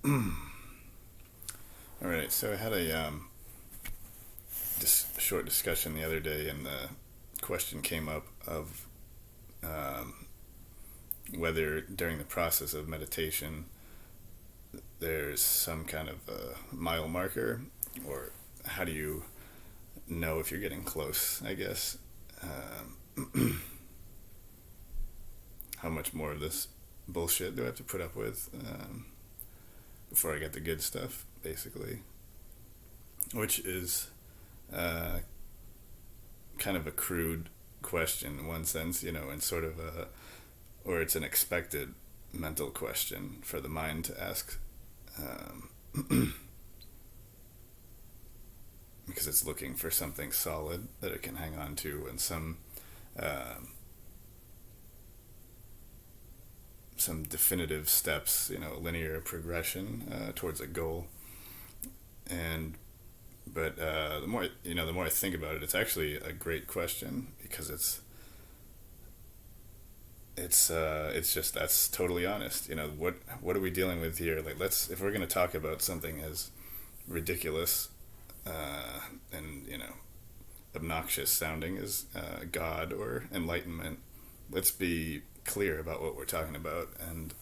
All right, so I had a short discussion the other day, and the question came up of um, whether during the process of meditation there's some kind of a mile marker, or how do you know if you're getting close, I guess. How much more of this bullshit do I have to put up with before I get the good stuff, basically? Which is uh, kind of a crude question in one sense, and sort of or it's an expected mental question for the mind to ask, because it's looking for something solid that it can hang on to, and um, some definitive steps, linear progression towards a goal. And but the more I think about it, it's actually a great question, because it's just, that's totally honest. What are we dealing with here? Like, let's, if we're going to talk about something as ridiculous and obnoxious sounding as God or enlightenment, let's be clear about what we're talking about. And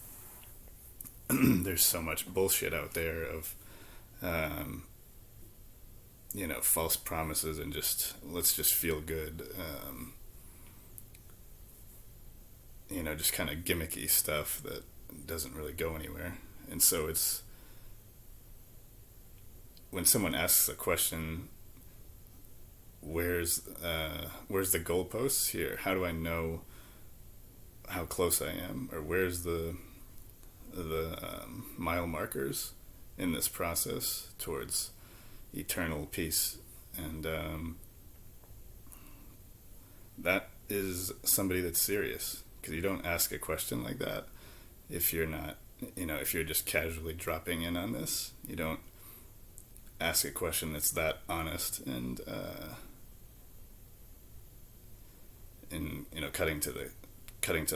there's so much bullshit out there of um, false promises, and just, let's just feel good, just kind of gimmicky stuff that doesn't really go anywhere. And so it's, when someone asks a question, where's the goalposts here? How do I know how close I am, or where's the mile markers in this process towards eternal peace? And that is somebody that's serious, because you don't ask a question like that if you're not, if you're just casually dropping in on this. You don't ask a question that's that honest and cutting to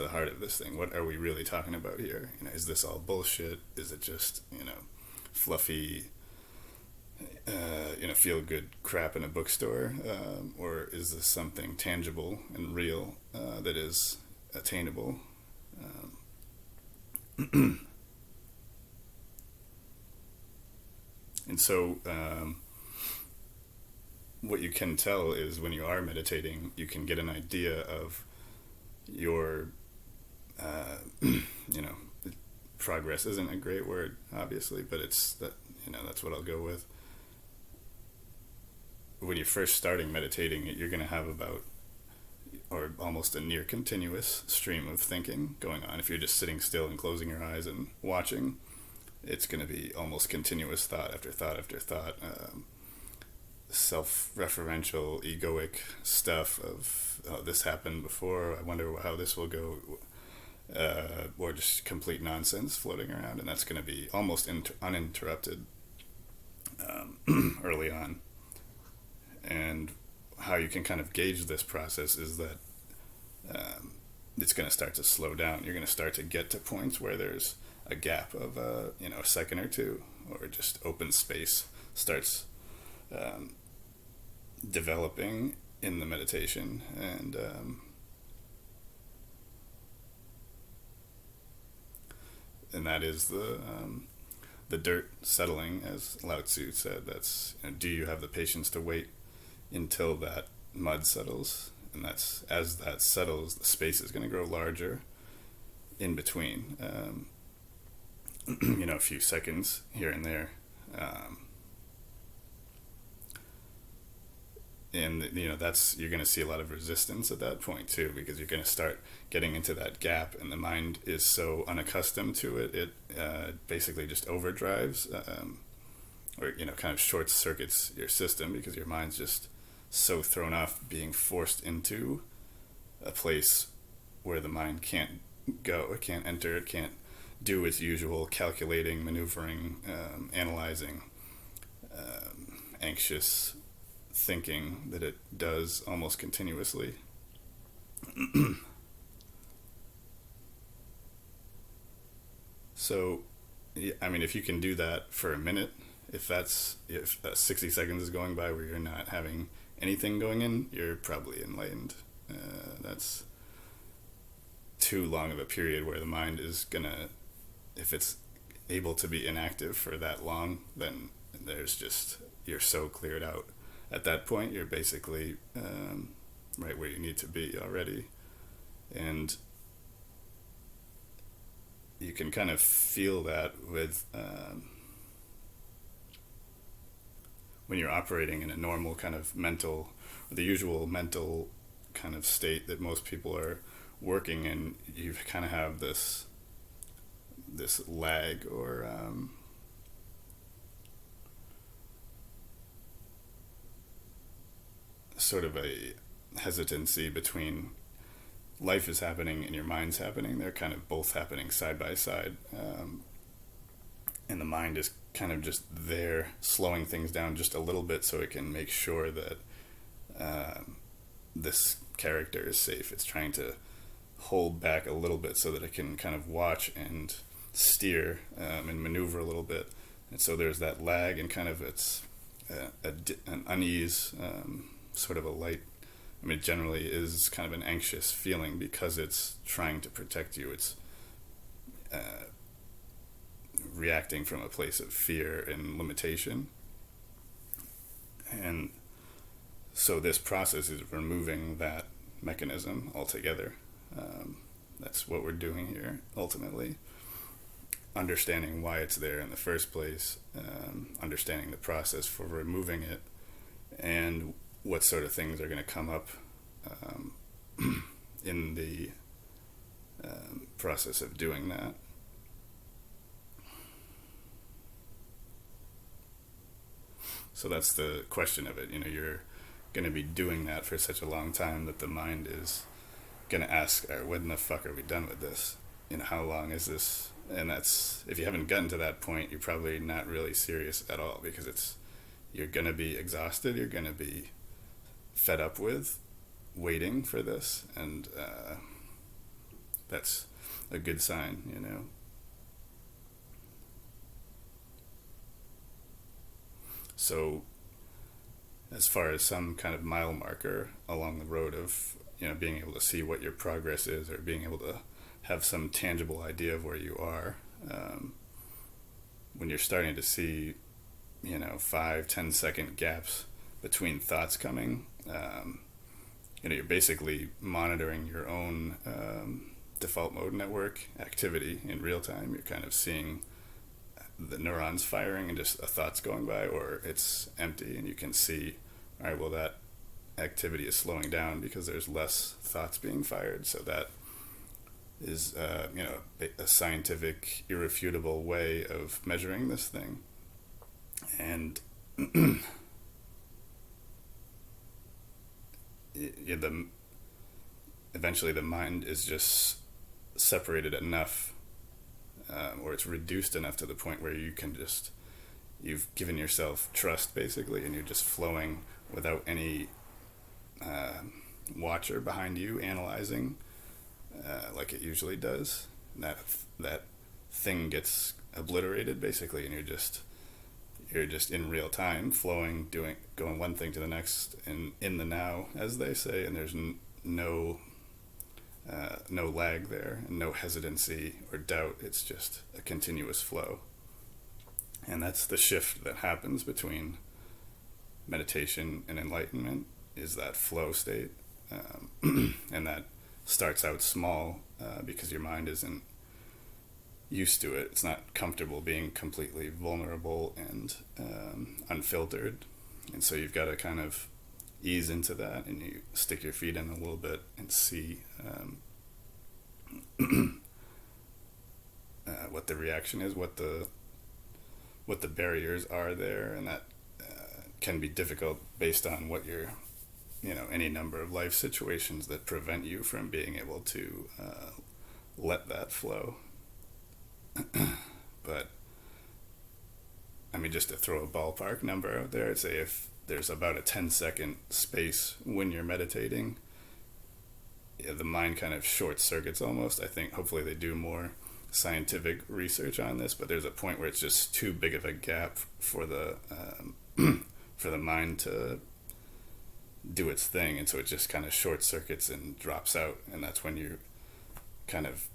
the heart of this thing. What are we really talking about here? Is this all bullshit? Is it just fluffy feel good crap in a bookstore, or is this something tangible and real that is attainable? And so what you can tell is, when you are meditating, you can get an idea of your you know progress isn't a great word, obviously, but it's that, that's what I'll go with. When you're first starting meditating, you're going to have about, or almost a near continuous stream of thinking going on. If you're just sitting still and closing your eyes and watching, it's going to be almost continuous thought after thought after thought, self-referential, egoic stuff of, oh, this happened before, I wonder how this will go, or just complete nonsense floating around. And that's going to be almost uninterrupted early on. And how you can kind of gauge this process is that it's going to start to slow down. You're going to start to get to points where there's a gap of a second or two, or just open space starts developing in the meditation. And that is the dirt settling, as Lao Tzu said. That's, do you have the patience to wait until that mud settles? And that's, as that settles, the space is going to grow larger in between, a few seconds here and there, and that's, you're going to see a lot of resistance at that point too, because you're going to start getting into that gap, and the mind is so unaccustomed to it, it basically just overdrives, or kind of short circuits your system, because your mind's just so thrown off being forced into a place where the mind can't go, it can't enter, it can't do its usual calculating, maneuvering, analyzing, anxious thinking that it does almost continuously. So I mean, if you can do that for a minute, if 60 seconds is going by where you're not having anything going in, you're probably enlightened. That's too long of a period where the mind is gonna, if it's able to be inactive for that long, then there's just, you're so cleared out. At that point, you're basically right where you need to be already. And you can kind of feel that with when you're operating in a normal kind of mental, the usual mental kind of state that most people are working in. You kind of have this lag, or sort of a hesitancy between life is happening and your mind's happening. They're kind of both happening side by side. And the mind is kind of just there, slowing things down just a little bit so it can make sure that this character is safe. It's trying to hold back a little bit so that it can kind of watch and steer and maneuver a little bit. And so there's that lag, and kind of it's an unease, sort of a light. I mean, it generally is kind of an anxious feeling because it's trying to protect you. It's reacting from a place of fear and limitation. And so this process is removing that mechanism altogether. That's what we're doing here, ultimately. Understanding why it's there in the first place, understanding the process for removing it, and what sort of things are going to come up in the process of doing that. So that's the question of it. You know, you're going to be doing that for such a long time that the mind is going to ask, when the fuck are we done with this? You know, how long is this? And that's, if you haven't gotten to that point, you're probably not really serious at all, because you're going to be exhausted, you're going to be fed up with waiting for this, and that's a good sign, you know. So as far as some kind of mile marker along the road of, you know, being able to see what your progress is, or being able to have some tangible idea of where you are, when you're starting to see, you know, 5-10 second gaps between thoughts coming, you know, you're basically monitoring your own default mode network activity in real time. You're kind of seeing the neurons firing and just a thought's going by, or it's empty, and you can see, all right, well, that activity is slowing down because there's less thoughts being fired. So that is, you know, a scientific, irrefutable way of measuring this thing. And eventually the mind is just separated enough, or it's reduced enough to the point where you can just, you've given yourself trust, basically, and you're just flowing without any watcher behind you analyzing, like it usually does. And that thing gets obliterated, basically, and you're just in real time, flowing, going one thing to the next, and in the now, as they say, and there's no lag there, and no hesitancy or doubt. It's just a continuous flow. And that's the shift that happens between meditation and enlightenment, is that flow state. And that starts out small, because your mind isn't used to it. It's not comfortable being completely vulnerable and unfiltered. And so you've got to kind of ease into that, and you stick your feet in a little bit and see what the reaction is, what the barriers are there, and that can be difficult based on what your, you know, any number of life situations that prevent you from being able to let that flow. But I mean, just to throw a ballpark number out there, I'd say if there's about a 10-second space when you're meditating, the mind kind of short circuits almost. I think hopefully they do more scientific research on this, but there's a point where it's just too big of a gap for the for the mind to do its thing, and so it just kind of short circuits and drops out, and that's when you kind of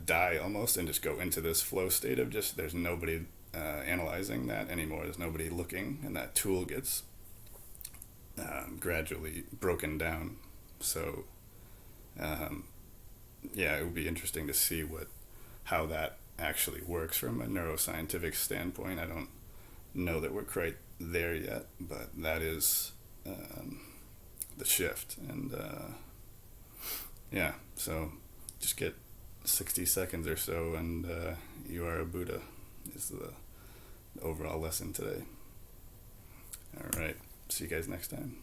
die almost and just go into this flow state of just there's nobody analyzing that anymore. There's nobody looking, and that tool gets gradually broken down. So yeah, it would be interesting to see how that actually works from a neuroscientific standpoint. I don't know that we're quite there yet, but that is the shift. And yeah, so just get 60 seconds or so, and you are a Buddha is the overall lesson today. All right, see you guys next time.